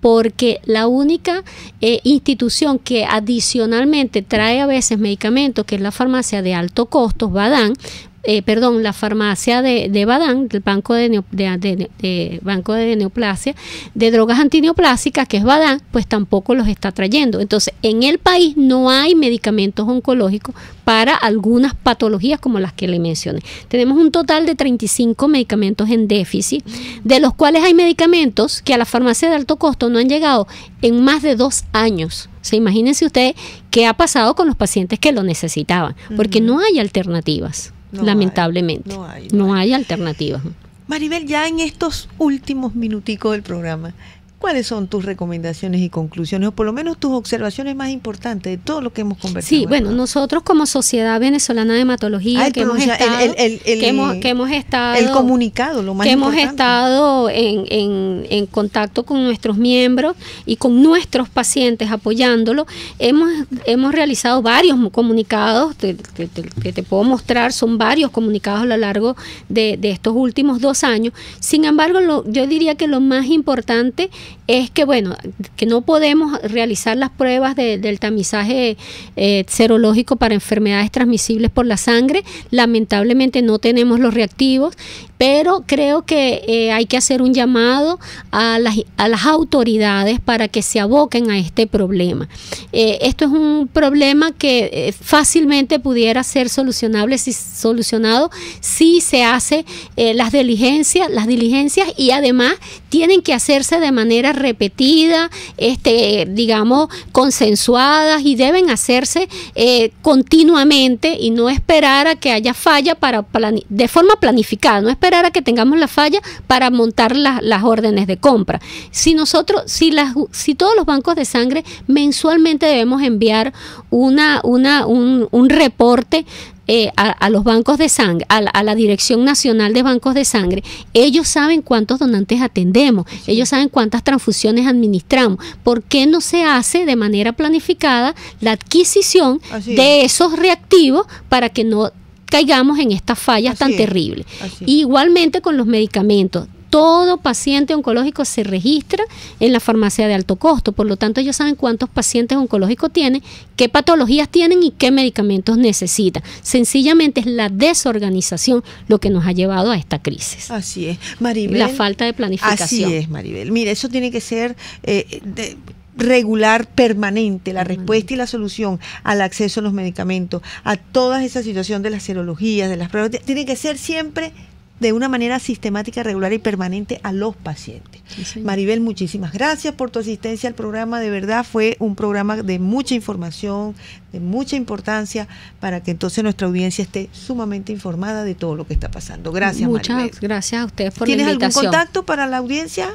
porque la única institución que adicionalmente trae a veces medicamentos, que es la farmacia de alto costo, la farmacia de Badán, del Banco de Neoplasia, de drogas antineoplásicas, que es Badán, pues tampoco los está trayendo. Entonces, en el país no hay medicamentos oncológicos para algunas patologías como las que le mencioné. Tenemos un total de 35 medicamentos en déficit, de los cuales hay medicamentos que a la farmacia de alto costo no han llegado en más de 2 años. O sea, imagínense ustedes qué ha pasado con los pacientes que lo necesitaban, porque no hay alternativas. Lamentablemente, no hay alternativas. Maribel, ya en estos últimos minuticos del programa, ¿cuáles son tus recomendaciones y conclusiones, o por lo menos tus observaciones más importantes de todo lo que hemos conversado? Sí, bueno, nosotros como Sociedad Venezolana de Hematología, que hemos estado el comunicado, lo más importante, hemos estado en contacto con nuestros miembros y con nuestros pacientes apoyándolo, hemos realizado varios comunicados que te puedo mostrar, son varios comunicados a lo largo de estos últimos 2 años. Sin embargo, yo diría que lo más importante es que, bueno, que no podemos realizar las pruebas del tamizaje serológico para enfermedades transmisibles por la sangre. Lamentablemente no tenemos los reactivos, pero creo que hay que hacer un llamado a las autoridades para que se aboquen a este problema. Esto es un problema que fácilmente pudiera ser solucionado si se hace las diligencias y además tienen que hacerse de manera repetida, digamos, consensuadas, y deben hacerse continuamente y no esperar a que haya falla de forma planificada, no esperar a que tengamos la falla para montar las órdenes de compra. Si todos los bancos de sangre mensualmente debemos enviar un reporte a los bancos de sangre, a la Dirección Nacional de Bancos de Sangre, ellos saben cuántos donantes atendemos, ellos saben cuántas transfusiones administramos. ¿Por qué no se hace de manera planificada la adquisición de esos reactivos para que no caigamos en estas fallas tan terribles? Igualmente con los medicamentos. Todo paciente oncológico se registra en la farmacia de alto costo, por lo tanto ellos saben cuántos pacientes oncológicos tienen, qué patologías tienen y qué medicamentos necesitan. Sencillamente es la desorganización lo que nos ha llevado a esta crisis. Así es, Maribel. La falta de planificación. Así es, Maribel. Mire, eso tiene que ser regular, permanente, la respuesta y la solución al acceso a los medicamentos, a toda esa situación de las serologías, de las pruebas, tiene que ser siempre de una manera sistemática, regular y permanente a los pacientes. Sí, Maribel, muchísimas gracias por tu asistencia al programa. De verdad fue un programa de mucha información, de mucha importancia, para que entonces nuestra audiencia esté sumamente informada de todo lo que está pasando. Gracias, Maribel. Muchas gracias a ustedes por la invitación. ¿Tienes algún contacto para la audiencia?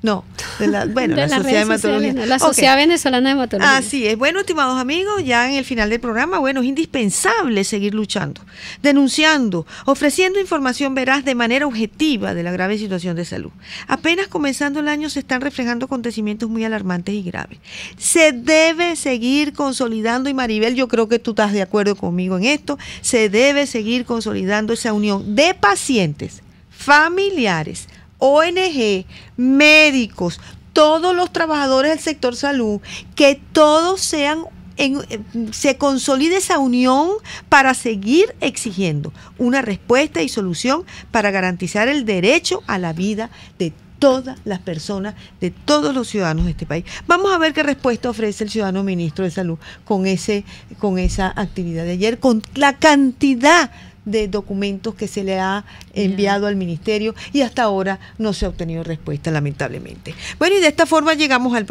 No, la Sociedad de Hematología. La Sociedad Venezolana de Hematología. Así es. Bueno, estimados amigos, ya en el final del programa, bueno, es indispensable seguir luchando, denunciando, ofreciendo información veraz de manera objetiva de la grave situación de salud. Apenas comenzando el año se están reflejando acontecimientos muy alarmantes y graves. Se debe seguir consolidando, y Maribel, yo creo que tú estás de acuerdo conmigo en esto, se debe seguir consolidando esa unión de pacientes, familiares, ONG, médicos, todos los trabajadores del sector salud, que todos se consolide esa unión para seguir exigiendo una respuesta y solución para garantizar el derecho a la vida de todas las personas, de todos los ciudadanos de este país. Vamos a ver qué respuesta ofrece el ciudadano ministro de Salud con esa actividad de ayer, con la cantidad de documentos que se le ha enviado al ministerio, y hasta ahora no se ha obtenido respuesta, lamentablemente. Bueno, y de esta forma llegamos al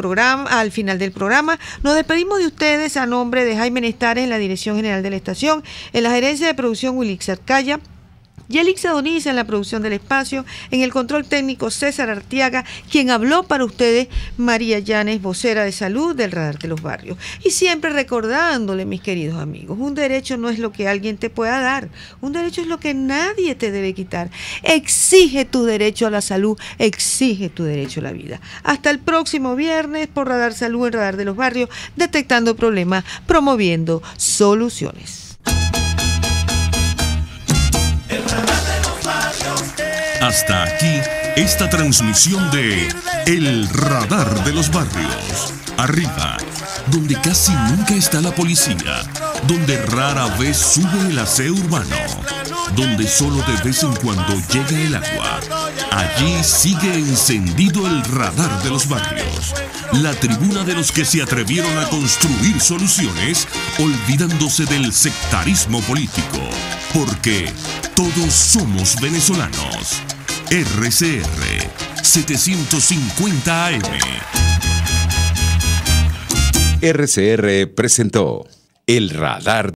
final del programa. Nos despedimos de ustedes a nombre de Jaime Nestares en la Dirección General de la Estación, en la Gerencia de Producción Wilix Arcaya, Yelixa Doniza en la producción del espacio, en el control técnico César Artiaga, quien habló para ustedes María Llanes, vocera de salud del Radar de los Barrios. Y siempre recordándole, mis queridos amigos, un derecho no es lo que alguien te pueda dar, un derecho es lo que nadie te debe quitar. Exige tu derecho a la salud, exige tu derecho a la vida. Hasta el próximo viernes por Radar Salud en Radar de los Barrios, detectando problemas, promoviendo soluciones. Hasta aquí esta transmisión de El Radar de los Barrios. Arriba, donde casi nunca está la policía, donde rara vez sube el aseo urbano, donde solo de vez en cuando llega el agua. Allí sigue encendido el Radar de los Barrios, la tribuna de los que se atrevieron a construir soluciones, olvidándose del sectarismo político, porque todos somos venezolanos. RCR 750 AM. RCR presentó El Radar